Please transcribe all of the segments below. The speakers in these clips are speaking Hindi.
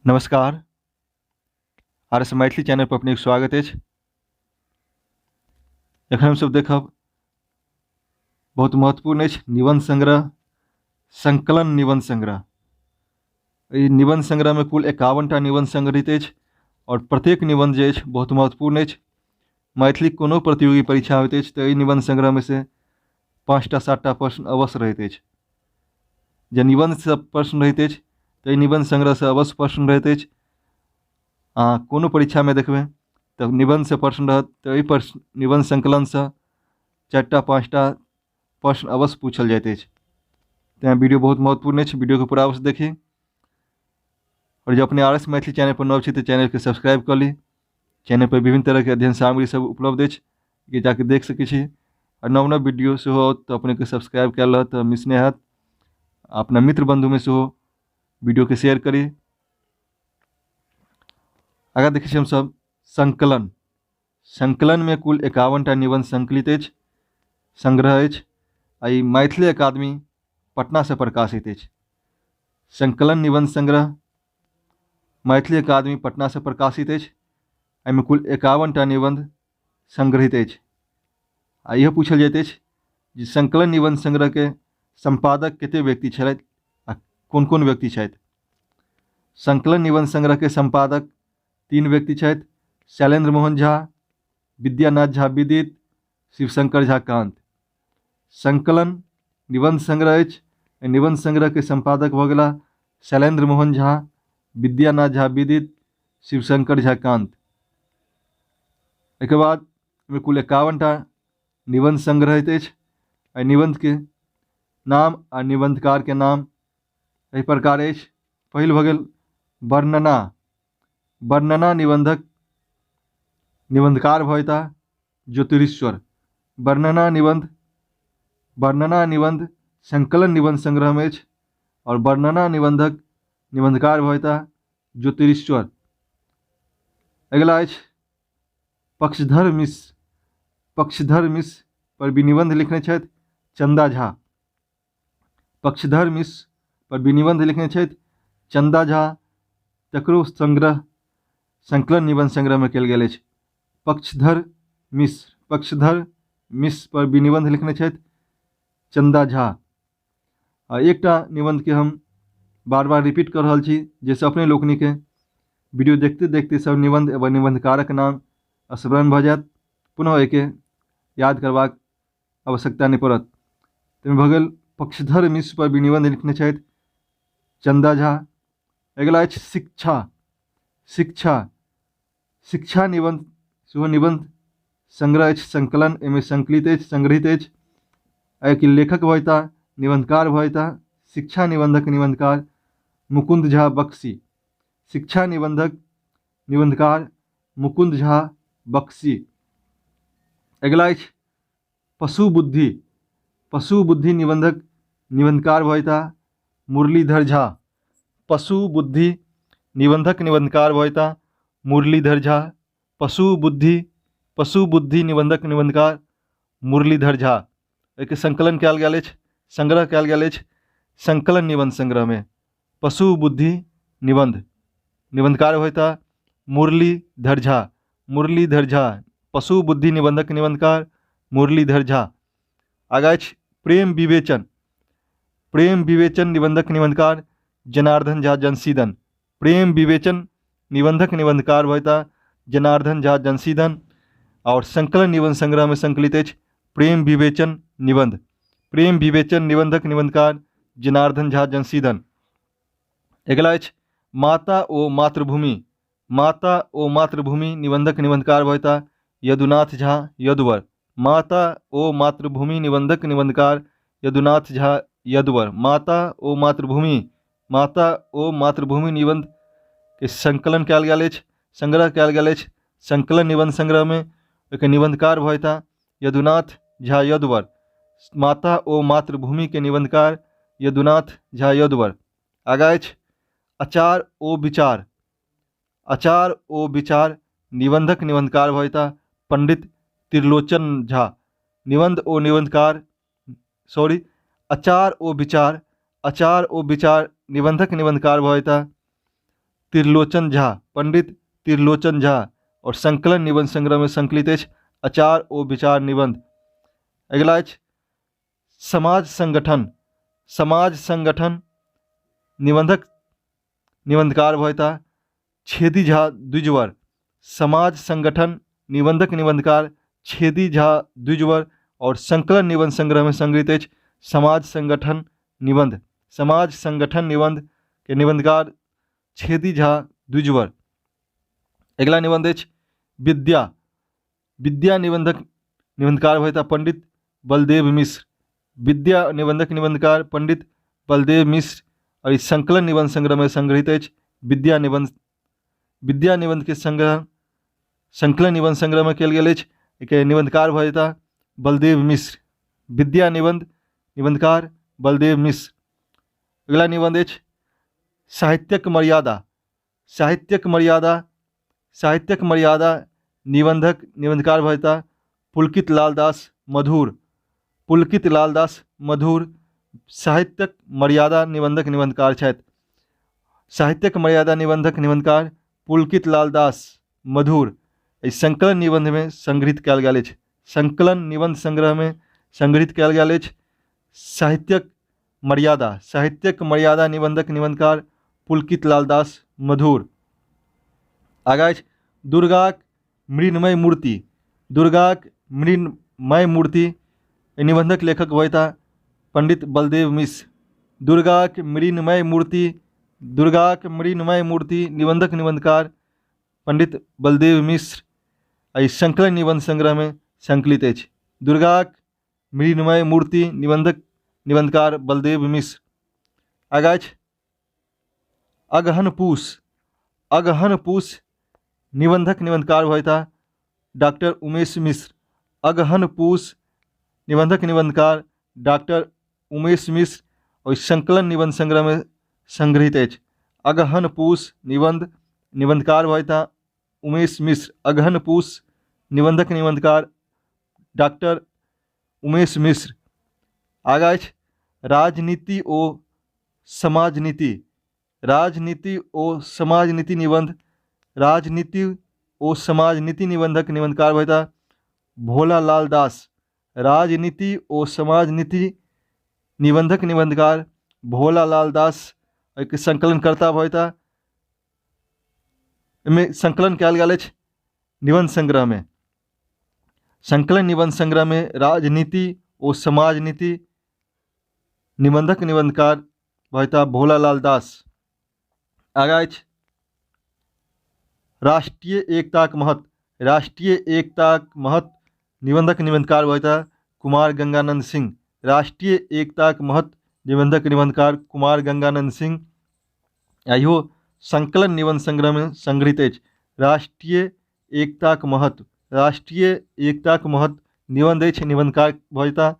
नमस्कार। आरएस मैथिली चैनल पर अपने स्वागत अछि। एखन हमसब देखब बहुत महत्वपूर्ण अछि निबंध संग्रह, संकलन निबंध संग्रह। ई निबंध संग्रह में कुल 51टा निबंध संग्रहित अछि और प्रत्येक निबंध जे अछि बहुत महत्वपूर्ण अछि। मैथिली कोनो प्रतियोगी परीक्षा होइत अछि तऽ ई निबंध संग्रह में से 5टा 7टा प्रश्न अवश्य रहैत अछि। जे निबंध से प्रश्न रहैत अछि तऽ ई निबंध संग्रह से अवश्य प्रश्न रहैत अछि। अहाँ कोनो परीक्षा में देखबै तऽ निबंध से प्रश्न रहत तऽ एहि प्रश्न निबंध संकलन से 4टा 5टा प्रश्न अवश्य पूछल जाइत अछि। तेँ वीडियो बहुत महत्वपूर्ण अछि, वीडियो को पूरा अवश्य देखी। और जो अपने आरएस मैथिली चैनल पर नव छी तो चैनल के सब्सक्राइब कर ली। चैनल पर विभिन्न तरह के अध्ययन सामग्री सब उपलब्ध अछि, ये जाके देख सकै छी। और नव नव वीडियो सेहो तो अपने के सब्सक्राइब कयल रहत तऽ मिस नहीं हैत। अपना मित्र बंधु में सेहो वीडियो के शेयर करी। आगे देखै छी हम सब संकलन। संकलन में कुल 51टा निबंध संकलित अछि, संग्रह अछि। ई मैथिली अकादमी पटना से प्रकाशित अछि। संकलन निबंध संग्रह मैथिली अकादमी पटना से प्रकाशित अछि। एहिमे कुल 51टा निबंध संग्रहित अछि। आ यह पूछल जाइत अछि जे संकलन निबंध संग्रह के संपादक कते व्यक्ति छथि आ कोन कोन व्यक्ति छथि। संकलन निबंध संग्रह के संपादक 3 व्यक्ति छथि, शैलेंद्र मोहन झा, विद्यानाथ झा विदित, शिवशंकर झा कांत। संकलन निबंध संग्रह अछि। निबंध संग्रह के संपादक भऽ गेला शैलेंद्र मोहन झा, विद्यानाथ झा विदित, शिवशंकर झा कांत। एक बाद में कुल 51टा निबंध संग्रहित अछि। निबंध के नाम आ निबंधकार के नाम एहि प्रकार अछि। पहिल भऽ गेल वर्णना। वर्णना निबंधक निबंधकार भऽ जेताह ज्योतिरीश्वर। वर्णना निबंध संकलन निबंध संग्रह में अछि और वर्णना निबंधक निबंधकार भऽ जेताह ज्योतिरीश्वर। अगिला अछि पक्षधर मिश्र। पक्षधर मिश्र पर भी निबंध लिखने छथि चंदा झा। पक्षधर मिश्र पर भी निबंध लिखने छथि चंदा झा। तकरो संग्रह संकलन निबंध संग्रह में कयल गेल अछि। पक्षधर मिश्र पर भी निबंध लिखने छथि चंदा झा। आ एकटा निबंध के हम बार बार रिपीट कर रहल छी जैसे अपने लोकनि के वीडियो देखते देखते सब निबंध एवं निबंधकारक नाम स्मरण भऽ जायत, पुनः एके याद करबाक आवश्यकता नहीं पड़त। ताहिमे भऽ गेल पक्षधर मिश्र पर भी निबंध लिखने छथि चंदा झा। अगिला अछि शिक्षा निबंध सेहो निबंध संग्रह अछि। संकलन एहिमे संकलित अछि, संग्रहित अछि। एहिके लेखक भऽ जेताह, निबंधकार भऽ जेताह शिक्षा निबंधक निबंधकार मुकुंद झा बख्शी। शिक्षा निबंधक निबंधकार मुकुंद झा बख्शी। अगिला अछि पशु बुद्धि निबंधक निबंधकार भऽ जेताह मुरलीधर झा। पशु बुद्धि निबंधक निबंधकार भऽ जेताह मुरलीधर झा। पशु बुद्धि निबंधक निबंधकार मुरलीधर झा। एहिके संकलन कयल गेल अछि, संग्रह कयल गेल अछि संकलन निबंध संग्रह में। पशु बुद्धि निबंध निबंधकार भऽ जेताह मुरलीधर झा। पशु बुद्धि निबंधक निबंधकार मुरलीधर झा। आगा अछि प्रेम विवेचन निबंधक निबंधकार जनार्दन झा जंशीदन। प्रेम विवेचन निबंधक निबंधकार भऽ जेताह जनार्दन झा जंशीदन। और संकलन निबंध संग्रह में संकलित अछि प्रेम विवेचन निबंधक निबंधकार जनार्दन झा जंशीदन। अगिला अछि माता ओ मातृभूमि निबंधक निबंधकार भऽ जेताह यदुनाथ झा यदुवर। माता ओ मातृभूमि निबंधक निबंधकार यदुनाथ झा यदुवर। माता ओ मातृभूमि निबंध के संकलन कयल गेल अछि, संग्रह कयल गेल अछि संकलन निबंध संग्रह में। एक निबंधकार भऽ जेताह यदुनाथ झा यदुवर। माता ओ मातृभूमि के निबंधकार यदुनाथ झा यदुवर। आगा अछि आचार ओ विचार निबंधक निबंधकार भऽ जेताह पंडित त्रिलोचन झा। आचार ओ विचार निबंधक निबंधकार भऽ जेताह त्रिलोचन झा, पंडित त्रिलोचन झा। और संकलन निबंध संग्रह में संकलित अछि आचार ओ विचार निबंध। अगला अछि समाज संगठन। समाज संगठन निबंधक निबंधकार भविता छेदी झा द्विजवर। समाज संगठन निबंधक निबंधकार छेदी झा द्विजवर। और संकलन निबंध संग्रह में संग्रहित अछि समाज संगठन निबंध। समाज संगठन निबंध के निबंधकार छेदी झा द्विजवर। अगला निबंध अछि विद्या। विद्या निबंधक निबंधकार भविता पंडित बलदेव मिश्र। विद्या निबंधक निबंधकार पंडित बलदेव मिश्र। और इस संकलन निबंध संग्रह में संग्रहित अछि विद्या निबंध। विद्या निबंध के संग्रह संकलन निबंध संग्रह में कयल गेल अछि। एके निबंधकार भविता बलदेव मिश्र। विद्या निबंध निबंधकार बलदेव मिश्र। अगला निबंध अछि साहित्यक मर्यादा। साहित्यक मर्यादा। साहित्यक मर्यादा निबंधक निबंधकार भविता पुलकित लाल दास मधुर। पुलकित लाल दास मधुर साहित्यक मर्यादा निबंधक निबंधकार छथि। साहित्यक मर्यादा निबंधक निबंधकार पुलकित लाल दास मधुर इस संकलन निबंध में संग्रहित कयल गेल अछि। संकलन निबंध संग्रह में संग्रहित कयल गेल अछि साहित्यक मर्यादा। साहित्यक मर्यादा निबंधक निबंधकार पुलकित लाल दास मधुर। आगा अछि दुर्गाक मृण्मय मूर्ति। दुर्गाक मृण्मय मूर्ति निबंधक लेखक भविता पंडित बलदेव मिश्र। दुर्गाक मृण्मय मूर्ति। दुर्गाक मृण्मय मूर्ति निबंधक निबंधकार पंडित बलदेव मिश्र। इस संकलन निबंध संग्रह में संकलित अछि। दुर्गाक मृण्मय मूर्ति निबंधक निबंधकार बलदेव मिश्र। आगा अछि अगहन पूस। अगहन पूस निबंधक निबंधकार भविता डॉक्टर उमेश मिश्र। अगहन पूस निबंधक निबंधकार डॉक्टर उमेश मिश्र। और इस संकलन निबंध संग्रह में संग्रहित अछि। अगहन पूस निबंध निबंधकार भविता उमेश मिश्र। अगहन पूस निबंधक निबंधकार डॉक्टर उमेश मिश्र। आगा अछि राजनीति ओ समाजनीति। राजनीति ओ समाजनीति निबंध। राजनीति ओ समाजनीति निबंधक निबंधकार भविता भोला लाल दास। राजनीति ओ समाजनीति निबंधक निबंधकार भोला लाल दास। एक संकलनकर्ता भविता में संकलन कयल गेल अछि निबंध संग्रह में। संकलन निबंध संग्रह में राजनीति ओ समाजनीति निबंधक निबंधकार भविता भोला लाल दास। आगा अछि राष्ट्रीय एकताक महत्व। राष्ट्रीय एकताक महत्व निबंधक निबंधकार भविता कुमार गंगानंद सिंह। राष्ट्रीय एकताक महत्व निबंधक निबंधकार कुमार गंगानंद सिंह। इहो संकलन निबंध संग्रह में संग्रहित अछि। राष्ट्रीय एकताक महत्व। राष्ट्रीय एकताक महत्व निबंध अछि निबंधकार भविता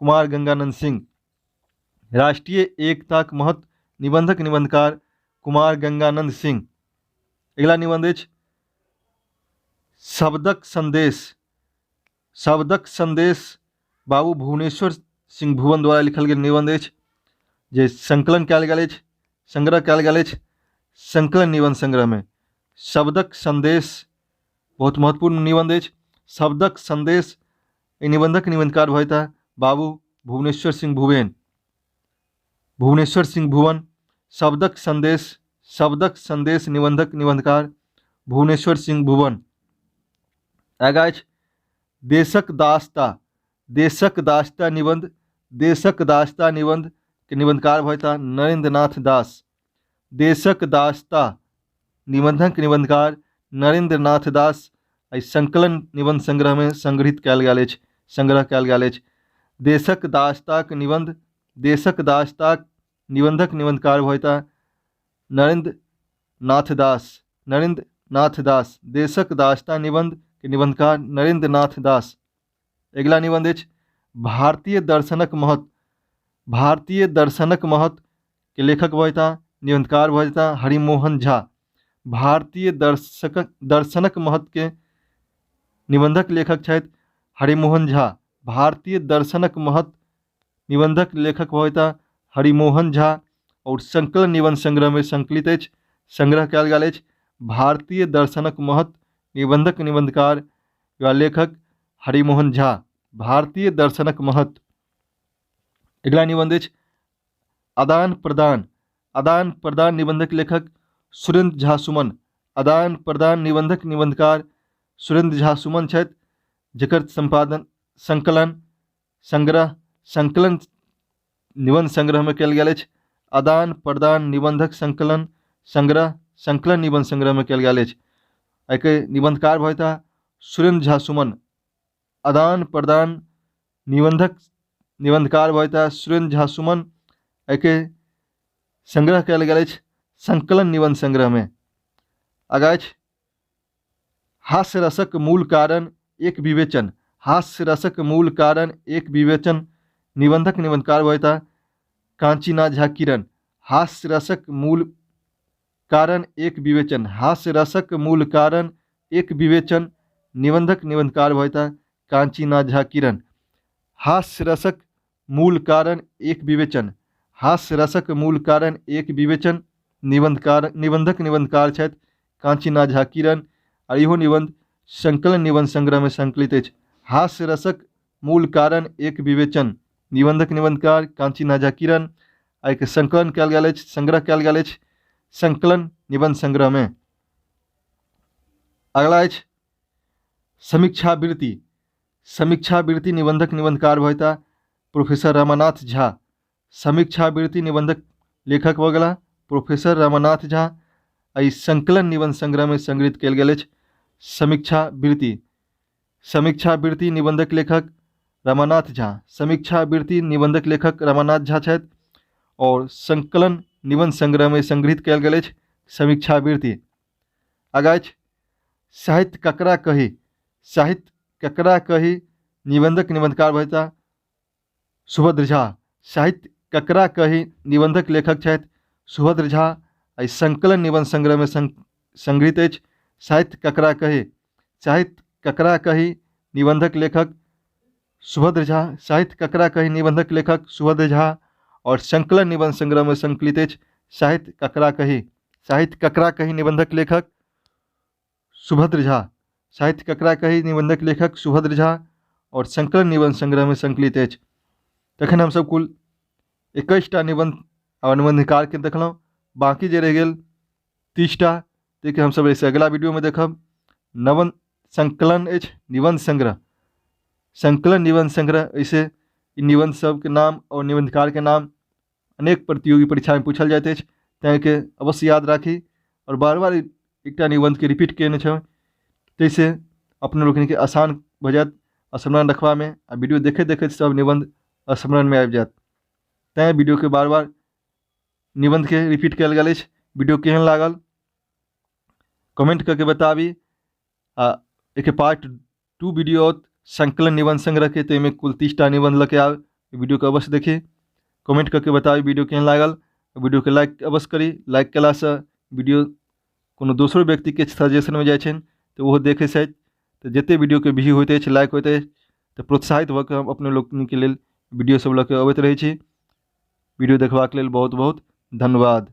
कुमार गंगानंद सिंह। राष्ट्रीय एकताक महत्व निबंधक निबंधकार कुमार गंगानंद सिंह। अगला निबंध अछि शब्दक संदेश। शब्दक संदेश बाबू भुवनेश्वर सिंह भुवन द्वारा लिखल गेल निबंध अछि जे संकलन कयल गेल अछि संग्रह कयल गेल अछि संकलन निबंध संग्रह में। शब्दक संदेश बहुत महत्वपूर्ण निबंध अछि। शब्दक संदेश निबंधक निबंधकार भविता बाबू भुवनेश्वर सिंह भुवन। भुवनेश्वर सिंह भुवन। शब्दक संदेश। शब्दक संदेश निबंधक निबंधकार भुवनेश्वर सिंह भुवन। आगा अछि देशक दास्ता। देशक दास्ता निबंध। देशक दास्ता निबंध के निबंधकार भविता नरेंद्र नाथ दास। देशक दास्ता निबंधक निबंधकार नरेंद्र नाथ दास। संकलन निबंध संग्रह में संग्रहित कयल गेल अछि संग्रह कयल गेल अछि। देशक दास्ताक निबंध। देशक दास्ताक निबंधक निबंधकार भविता नरेंद्र नाथ दास। नरेंद्र नाथ दास। देशक दास्ता निबंध के निबंधकार नरेंद्र नाथ दास। अगला निबंध अछि भारतीय दर्शनक महत्व। भारतीय दर्शनक महत्व के लेखक भविता निबंधकार भविता हरिमोहन झा। भारतीय दर्शनक महत्व के निबंधक लेखक छथि हरिमोहन झा। भारतीय दर्शनक महत्व निबंधक लेखक भविता हरिमोहन झा। और संकलन निबंध संग्रह में संकलित अछि संग्रह कयल गेल अछि। भारतीय दर्शनक महत्व, निबंधक निबंधकार व लेखक हरिमोहन झा। भारतीय दर्शनक महत्व। अगला निबंध अछि आदान प्रदान। आदान प्रदान निबंधक लेखक सुरेंद्र झा सुमन। आदान प्रदान निबंधक निबंधकार सुरेंद्र झा सुमन छथि, जकर संपादन संकलन निबंध संग्रह में कयल गेल अछि। आदान प्रदान निबंधक संकलन निबंध संग्रह में कयल गेल अछि। एके निबंधकार भइता सुरेंद्र झा सुमन। आदान प्रदान निबंधकार भइता सुरेंद्र झा सुमन। एके संग्रह कयल गेल अछि संकलन निबंध संग्रह में। आगा अछि हास्य रसक मूल कारण एक विवेचन। हास्य रसक मूल कारण एक विवेचन। निबंधक निबंधकार भइता कांचीनाथ झा किरण। हास्य रसक मूल कारण एक विवेचन। हास्य रसक मूल कारण एक विवेचन। निबंधक निबंधकार भइता कांचीनाथ झा किरण। हास्य रसक मूल कारण एक विवेचन। हास्य रसक मूल कारण एक विवेचन। निबंधक निबंधकार छथि कांचीनाथ झा किरण। और इहो निबंध संकलन निबंध संग्रह में संकलित अछि। हास्य रसक मूल कारण एक विवेचन। निबंधक निबंधकार कांचीनाथ झा किरण। एके संकलन कयल गेल अछि, संग्रह कयल गेल अछि संकलन निबंध संग्रह में। अगला अछि समीक्षावृत्ति। समीक्षावृत्ति निबंधक निबंधकार भइता प्रोफेसर रमानाथ झा। समीक्षावृत्ति निबंधक लेखक भऽ गेला प्रोफेसर रमानाथ झा। एहि संकलन निबंध संग्रह में संग्रहित कयल गेल अछि समीक्षावृत्ति। समीक्षावृत्ति निबंधक लेखक रमानाथ झा। समीक्षावृत्ति निबंधक लेखक रमानाथ झा छथि और संकलन निबंध संग्रह में संग्रहित कयल गेल अछि समीक्षावृत्ति। आगा अछि साहित्य ककरा कही। साहित्य ककरा कही निबंधक निबंधकार भइता सुभद्र झा। साहित्य ककरा कही निबंधक लेखक छथि सुभद्र झा। एहि संकलन निबंध संग्रह में संग्रहित अछि साहित्य ककरा कही। साहित्य ककरा कही निबंधक लेखक सुभद्र झा। साहित्य ककरा कही निबंधक लेखक सुभद्र झा और संकलन निबंध संग्रह में संकलित अछि साहित्य ककरा कही। साहित्य ककरा कही निबंधक लेखक सुभद्र झा। साहित्य ककरा कही निबंधक लेखक सुभद्र झा और संकलन निबंध संग्रह में संकलित अछि। तखन हम सब कुल 21टा निबंध और निबंधकार के देखलहुँ। बाकी जे रह गेल 30टा ताके हम सब ऐसे अगला वीडियो में देखब। संकलन अछि निबंध संग्रह। संकलन निबंध संग्रह ऐसे निबंध सब के नाम और निबंधकार के नाम अनेक प्रतियोगी परीक्षा में पूछल जाइत अछि, ताके अवश्य याद राखी और बार बार एकटा निबंध के रिपीट केने छै, तैसे अपने लोगन के आसान भऽ जायत स्मरण रखबा में। आ वीडियो देखैत देखैत सब निबंध स्मरण में आबि जायत। तैं वीडियो के बार बार निबंध के रिपीट कयल गेल अछि। वीडियो केहन लागल कमेंट करके बताबी। आ एक पार्ट 2 वीडियो संकलन निबंध संग्रह के, तो में कुल 30टा निबंध लके आब। वीडियो को अवश्य देखी, कमेंट करके बताबी वीडियो केहन लागल। वीडियो के लाइक अवश्य करी। लाइक कला से वीडियो कोनो दोसरो व्यक्ति के सजेशन में जाय छै तो वो देखे छै, तो जते वीडियो के व्यू होते अछि, लाइक होते अछि, तो प्रोत्साहित भऽ के हम अपने लोकनि के लेल वीडियो सब लऽ के अबैत रहै छी। वीडियो देखबाक लेल बहुत बहुत धन्यवाद।